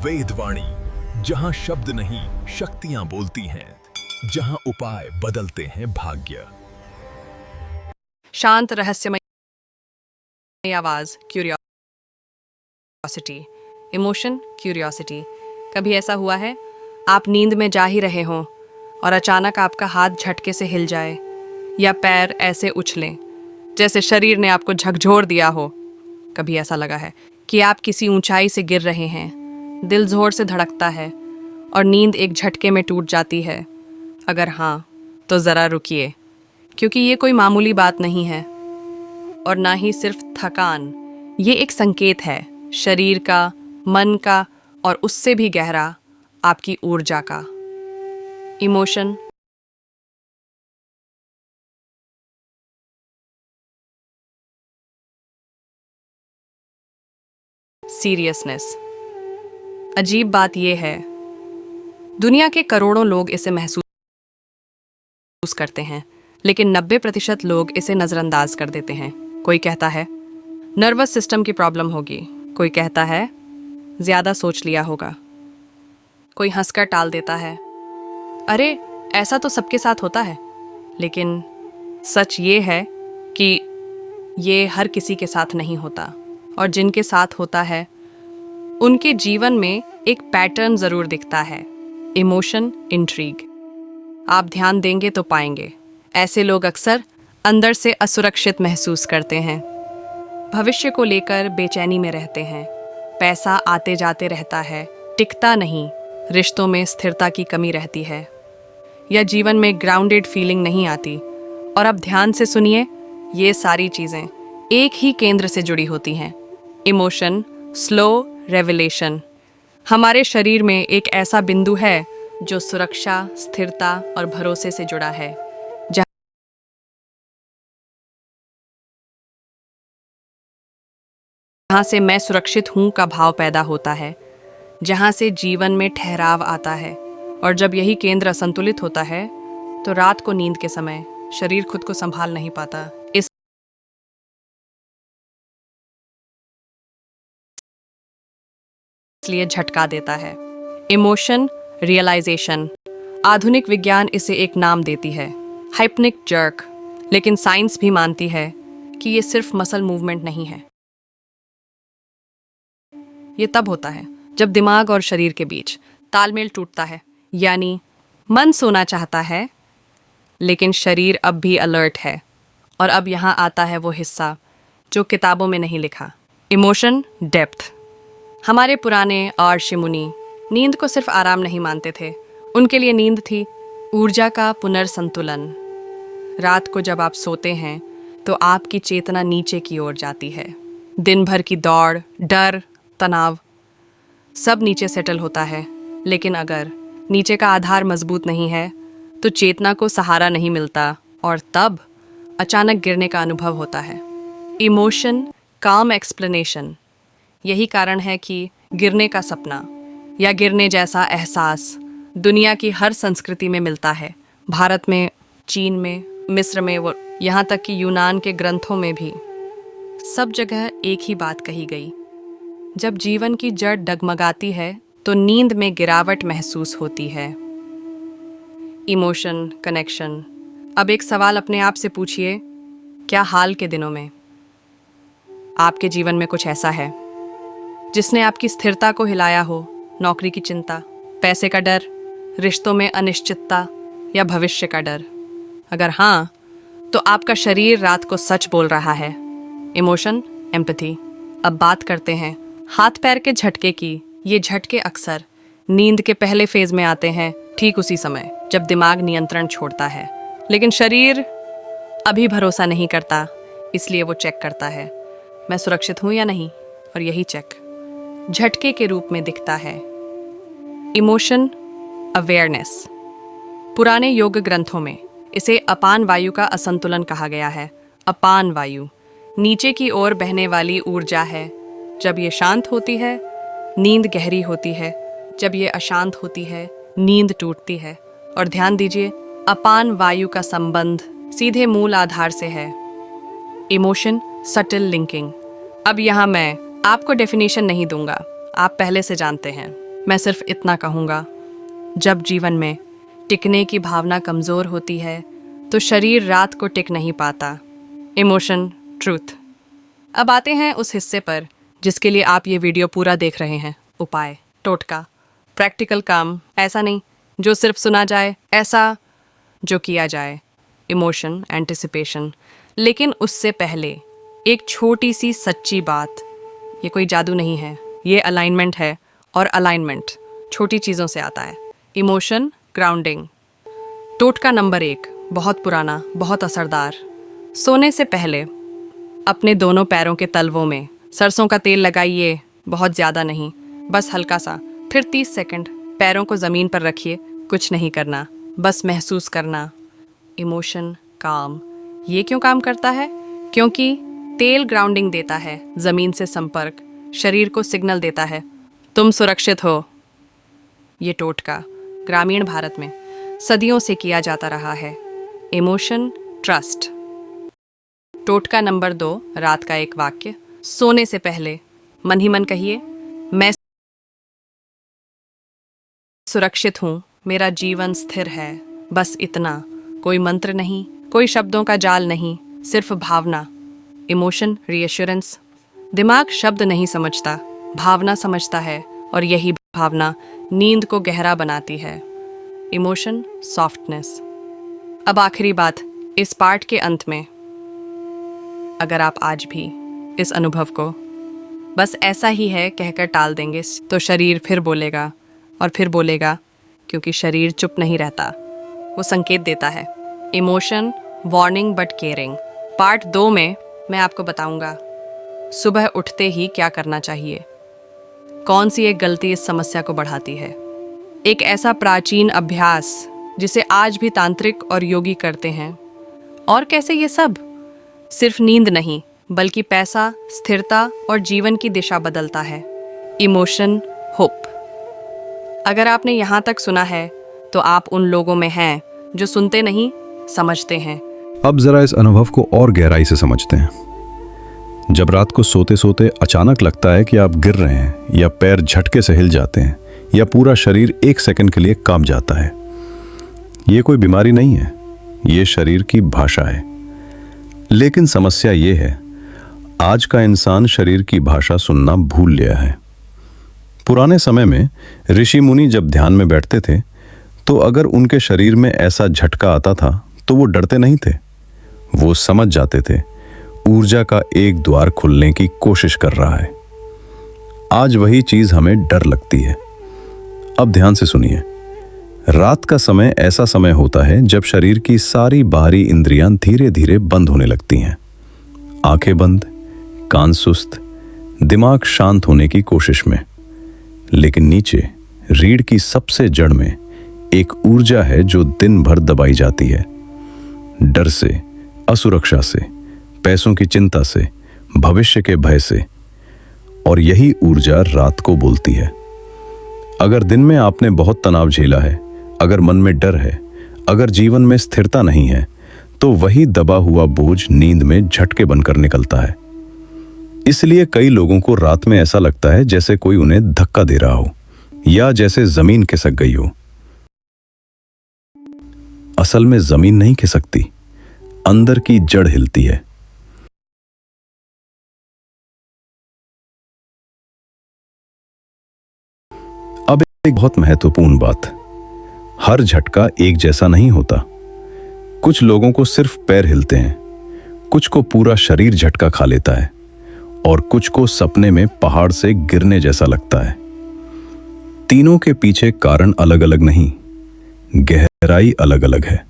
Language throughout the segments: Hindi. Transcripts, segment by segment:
वेदवाणी, जहां शब्द नहीं शक्तियां बोलती हैं, जहां उपाय बदलते हैं भाग्य। शांत रहस्यमय आवाज, क्यूरियोसिटी, इमोशन, क्यूरियोसिटी। कभी ऐसा हुआ है आप नींद में जा ही रहे हों और अचानक आपका हाथ झटके से हिल जाए या पैर ऐसे उछलें जैसे शरीर ने आपको झकझोर दिया हो। कभी ऐसा लगा है कि आप किसी ऊंचाई से गिर रहे हैं, दिल जोर से धड़कता है और नींद एक झटके में टूट जाती है। अगर हाँ, तो ज़रा रुकिए, क्योंकि ये कोई मामूली बात नहीं है और ना ही सिर्फ थकान। ये एक संकेत है शरीर का, मन का और उससे भी गहरा आपकी ऊर्जा का। Emotion, seriousness. अजीब बात यह है, दुनिया के करोड़ों लोग इसे महसूस करते हैं, लेकिन 90% लोग इसे नज़रअंदाज कर देते हैं। कोई कहता है नर्वस सिस्टम की प्रॉब्लम होगी, कोई कहता है ज़्यादा सोच लिया होगा, कोई हंसकर टाल देता है, अरे ऐसा तो सबके साथ होता है। लेकिन सच ये है कि ये हर किसी के साथ नहीं होता, और जिनके साथ होता है उनके जीवन में एक पैटर्न ज़रूर दिखता है। Emotion intrigue. आप ध्यान देंगे तो पाएंगे ऐसे लोग अक्सर अंदर से असुरक्षित महसूस करते हैं, भविष्य को लेकर बेचैनी में रहते हैं, पैसा आते जाते रहता है, टिकता नहीं, रिश्तों में स्थिरता की कमी रहती है, या जीवन में ग्राउंडेड फीलिंग नहीं आती। और अब ध्यान से सुनिए, ये सारी चीज़ें एक ही केंद्र से जुड़ी होती हैं, इमोशन स्लो रेवलेशन। हमारे शरीर में एक ऐसा बिंदु है जो सुरक्षा, स्थिरता और भरोसे से जुड़ा है, जहाँ से मैं सुरक्षित हूँ का भाव पैदा होता है, जहाँ से जीवन में ठहराव आता है। और जब यही केंद्र असंतुलित होता है तो रात को नींद के समय शरीर खुद को संभाल नहीं पाता, इसलिए झटका देता है। Emotion realization. आधुनिक विज्ञान इसे एक नाम देती है, हाइप्निक जर्क, लेकिन साइंस भी मानती है कि ये सिर्फ मसल मूवमेंट नहीं है। ये तब होता है जब दिमाग और शरीर के बीच तालमेल टूटता है, यानी मन सोना चाहता है लेकिन शरीर अब भी अलर्ट है। और अब यहाँ आता है वो हिस्सा जो किताबों में नहीं लिखा, इमोशन डेप्थ। हमारे पुराने ऋषि मुनि नींद को सिर्फ आराम नहीं मानते थे, उनके लिए नींद थी ऊर्जा का पुनर्संतुलन। रात को जब आप सोते हैं तो आपकी चेतना नीचे की ओर जाती है, दिन भर की दौड़, डर, तनाव सब नीचे सेटल होता है। लेकिन अगर नीचे का आधार मजबूत नहीं है तो चेतना को सहारा नहीं मिलता और तब अचानक गिरने का अनुभव होता है। इमोशन काम एक्सप्लेनेशन। यही कारण है कि गिरने का सपना या गिरने जैसा एहसास दुनिया की हर संस्कृति में मिलता है। भारत में, चीन में, मिस्र में, वो यहाँ तक कि यूनान के ग्रंथों में भी सब जगह एक ही बात कही गई, जब जीवन की जड़ डगमगाती है तो नींद में गिरावट महसूस होती है। Emotion connection. अब एक सवाल अपने आप से पूछिए, क्या हाल के दिनों में आपके जीवन में कुछ ऐसा है जिसने आपकी स्थिरता को हिलाया हो? नौकरी की चिंता, पैसे का डर, रिश्तों में अनिश्चितता या भविष्य का डर? अगर हाँ, तो आपका शरीर रात को सच बोल रहा है। Emotion empathy. अब बात करते हैं हाथ पैर के झटके की। ये झटके अक्सर नींद के पहले फेज में आते हैं, ठीक उसी समय जब दिमाग नियंत्रण छोड़ता है, लेकिन शरीर अभी भरोसा नहीं करता, इसलिए वो चेक करता है मैं सुरक्षित हूं या नहीं, और यही चेक झटके के रूप में दिखता है। Emotion awareness. पुराने योग ग्रंथों में इसे अपान वायु का असंतुलन कहा गया है। अपान वायु नीचे की ओर बहने वाली ऊर्जा है, जब ये शांत होती है नींद गहरी होती है, जब ये अशांत होती है नींद टूटती है। और ध्यान दीजिए, अपान वायु का संबंध सीधे मूल आधार से है। Emotion subtle linking. अब यहाँ मैं आपको डेफिनेशन नहीं दूंगा, आप पहले से जानते हैं। मैं सिर्फ इतना कहूँगा, जब जीवन में टिकने की भावना कमज़ोर होती है तो शरीर रात को टिक नहीं पाता। Emotion, truth. अब आते हैं उस हिस्से पर जिसके लिए आप ये वीडियो पूरा देख रहे हैं। उपाय, टोटका, प्रैक्टिकल काम, ऐसा नहीं जो सिर्फ सुना जाए, ऐसा जो किया जाए। Emotion, anticipation. लेकिन उससे पहले एक छोटी सी सच्ची बात, ये कोई जादू नहीं है, ये अलाइनमेंट है, और अलाइनमेंट छोटी चीज़ों से आता है। Emotion, grounding. टोटका नंबर 1, बहुत पुराना, बहुत असरदार। सोने से पहले अपने दोनों पैरों के तलवों में सरसों का तेल लगाइए, बहुत ज़्यादा नहीं, बस हल्का सा। फिर 30 सेकंड पैरों को ज़मीन पर रखिए, कुछ नहीं करना, बस महसूस करना। इमोशन, काम। ये क्यों काम करता है? क्योंकि तेल ग्राउंडिंग देता है, ज़मीन से संपर्क, शरीर को सिग्नल देता है तुम सुरक्षित हो। ये टोटका ग्रामीण भारत में सदियों से किया जाता रहा है। Emotion, trust. टोटका नंबर 2, रात का एक वाक्य। सोने से पहले मन ही मन कहिए, मैं सुरक्षित हूँ, मेरा जीवन स्थिर है, बस इतना। कोई मंत्र नहीं, कोई शब्दों का जाल नहीं, सिर्फ भावना। Emotion, reassurance. दिमाग शब्द नहीं समझता, भावना समझता है, और यही भावना नींद को गहरा बनाती है। Emotion, softness. अब आखिरी बात, इस पार्ट के अंत में, अगर आप आज भी इस अनुभव को बस ऐसा ही है कहकर टाल देंगे तो शरीर फिर बोलेगा और फिर बोलेगा, क्योंकि शरीर चुप नहीं रहता, वो संकेत देता है। Emotion, warning but caring. Part 2 में मैं आपको बताऊंगा सुबह उठते ही क्या करना चाहिए, कौन सी एक गलती इस समस्या को बढ़ाती है, एक ऐसा प्राचीन अभ्यास जिसे आज भी तांत्रिक और योगी करते हैं, और कैसे ये सब सिर्फ नींद नहीं बल्कि पैसा, स्थिरता और जीवन की दिशा बदलता है। Emotion, hope. अगर आपने यहाँ तक सुना है तो आप उन लोगों में हैं जो सुनते नहीं, समझते हैं। अब जरा इस अनुभव को और गहराई से समझते हैं। जब रात को सोते सोते अचानक लगता है कि आप गिर रहे हैं, या पैर झटके से हिल जाते हैं, या पूरा शरीर एक सेकंड के लिए कांप जाता है, ये कोई बीमारी नहीं है, ये शरीर की भाषा है। लेकिन समस्या ये है, आज का इंसान शरीर की भाषा सुनना भूल गया है। पुराने समय में ऋषि मुनि जब ध्यान में बैठते थे तो अगर उनके शरीर में ऐसा झटका आता था तो वो डरते नहीं थे, वो समझ जाते थे ऊर्जा का एक द्वार खुलने की कोशिश कर रहा है। आज वही चीज हमें डर लगती है। अब ध्यान से सुनिए, रात का समय ऐसा समय होता है जब शरीर की सारी बाहरी इंद्रियां धीरे धीरे बंद होने लगती हैं। आंखें बंद, कान सुस्त, दिमाग शांत होने की कोशिश में। लेकिन नीचे रीढ़ की सबसे जड़ में एक ऊर्जा है जो दिन भर दबाई जाती है, डर से, असुरक्षा से, पैसों की चिंता से, भविष्य के भय से। और यही ऊर्जा रात को बोलती है। अगर दिन में आपने बहुत तनाव झेला है, अगर मन में डर है, अगर जीवन में स्थिरता नहीं है, तो वही दबा हुआ बोझ नींद में झटके बनकर निकलता है। इसलिए कई लोगों को रात में ऐसा लगता है जैसे कोई उन्हें धक्का दे रहा हो, या जैसे जमीन खिसक गई हो। असल में जमीन नहीं खिसकती, अंदर की जड़ हिलती है। अब एक बहुत महत्वपूर्ण बात, हर झटका एक जैसा नहीं होता। कुछ लोगों को सिर्फ पैर हिलते हैं, कुछ को पूरा शरीर झटका खा लेता है, और कुछ को सपने में पहाड़ से गिरने जैसा लगता है। तीनों के पीछे कारण अलग अलग नहीं, गहराई अलग अलग है।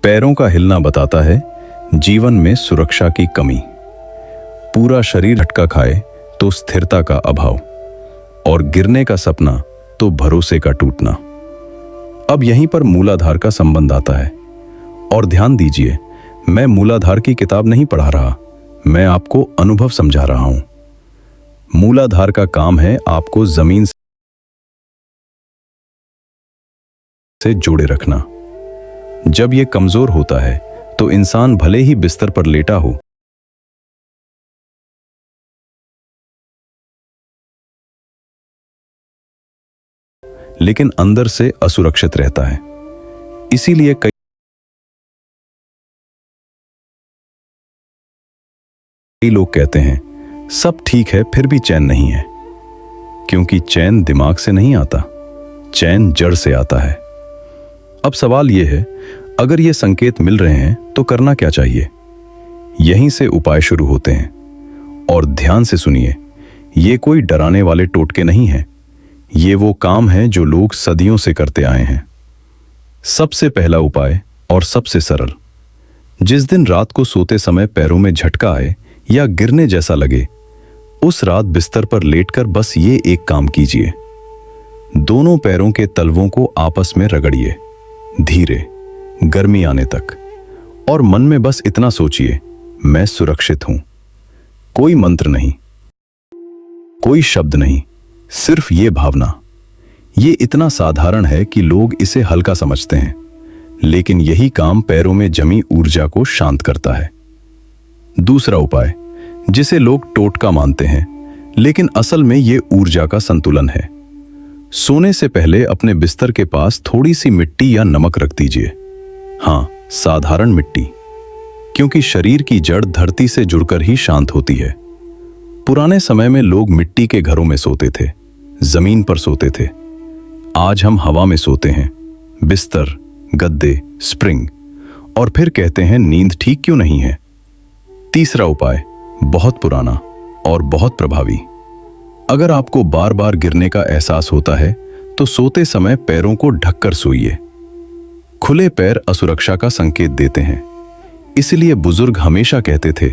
पैरों का हिलना बताता है जीवन में सुरक्षा की कमी, पूरा शरीर झटका खाए तो स्थिरता का अभाव, और गिरने का सपना तो भरोसे का टूटना। अब यहीं पर मूलाधार का संबंध आता है। और ध्यान दीजिए, मैं मूलाधार की किताब नहीं पढ़ा रहा, मैं आपको अनुभव समझा रहा हूं। मूलाधार का काम है आपको जमीन से जोड़े रखना। जब यह कमजोर होता है तो इंसान भले ही बिस्तर पर लेटा हो, लेकिन अंदर से असुरक्षित रहता है। इसीलिए कई लोग कहते हैं सब ठीक है फिर भी चैन नहीं है, क्योंकि चैन दिमाग से नहीं आता, चैन जड़ से आता है। अब सवाल यह है, अगर ये संकेत मिल रहे हैं तो करना क्या चाहिए? यहीं से उपाय शुरू होते हैं। और ध्यान से सुनिए, ये कोई डराने वाले टोटके नहीं हैं। ये वो काम है जो लोग सदियों से करते आए हैं। सबसे पहला उपाय और सबसे सरल, जिस दिन रात को सोते समय पैरों में झटका आए या गिरने जैसा लगे, उस रात बिस्तर पर लेटकर बस ये एक काम कीजिए। दोनों पैरों के तलवों को आपस में रगड़िए, धीरे, गर्मी आने तक, और मन में बस इतना सोचिए, मैं सुरक्षित हूं। कोई मंत्र नहीं, कोई शब्द नहीं, सिर्फ ये भावना। ये इतना साधारण है कि लोग इसे हल्का समझते हैं, लेकिन यही काम पैरों में जमी ऊर्जा को शांत करता है। दूसरा उपाय, जिसे लोग टोटका मानते हैं, लेकिन असल में ये ऊर्जा का संतुलन है। सोने से पहले अपने बिस्तर के पास थोड़ी सी मिट्टी या नमक रख दीजिए। हाँ, साधारण मिट्टी, क्योंकि शरीर की जड़ धरती से जुड़कर ही शांत होती है। पुराने समय में लोग मिट्टी के घरों में सोते थे, जमीन पर सोते थे। आज हम हवा में सोते हैं, बिस्तर, गद्दे, स्प्रिंग, और फिर कहते हैं नींद ठीक क्यों नहीं है। तीसरा उपाय बहुत पुराना और बहुत प्रभावी। अगर आपको बार बार गिरने का एहसास होता है तो सोते समय पैरों को ढककर सोइए। खुले पैर असुरक्षा का संकेत देते हैं, इसलिए बुजुर्ग हमेशा कहते थे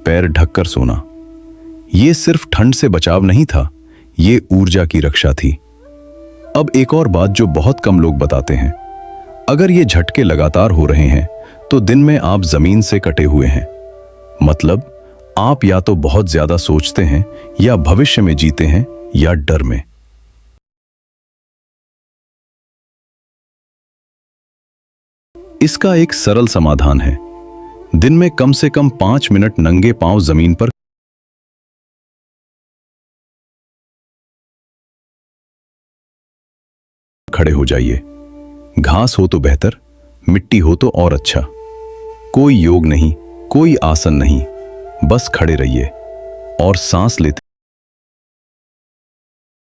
पैर ढककर सोना। यह सिर्फ ठंड से बचाव नहीं था, ये ऊर्जा की रक्षा थी। अब एक और बात जो बहुत कम लोग बताते हैं, अगर ये झटके लगातार हो रहे हैं तो दिन में आप जमीन से कटे हुए हैं। मतलब आप या तो बहुत ज्यादा सोचते हैं, या भविष्य में जीते हैं, या डर में। इसका एक सरल समाधान है, दिन में कम से कम 5 मिनट नंगे पांव जमीन पर खड़े हो जाइए। घास हो तो बेहतर, मिट्टी हो तो और अच्छा। कोई योग नहीं, कोई आसन नहीं, बस खड़े रहिए और सांस लेते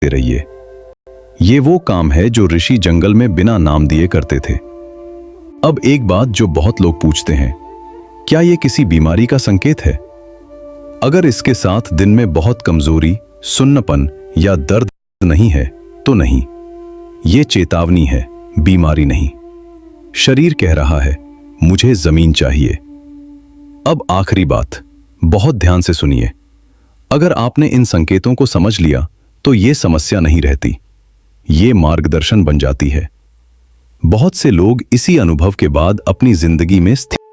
रहिए। ये वो काम है जो ऋषि जंगल में बिना नाम दिए करते थे। अब एक बात जो बहुत लोग पूछते हैं, क्या ये किसी बीमारी का संकेत है? अगर इसके साथ दिन में बहुत कमजोरी, सुन्नपन या दर्द नहीं है तो नहीं। ये चेतावनी है, बीमारी नहीं। शरीर कह रहा है मुझे जमीन चाहिए। अब आखिरी बात, बहुत ध्यान से सुनिए। अगर आपने इन संकेतों को समझ लिया तो ये समस्या नहीं रहती, ये मार्गदर्शन बन जाती है। बहुत से लोग इसी अनुभव के बाद अपनी जिंदगी में स्थिर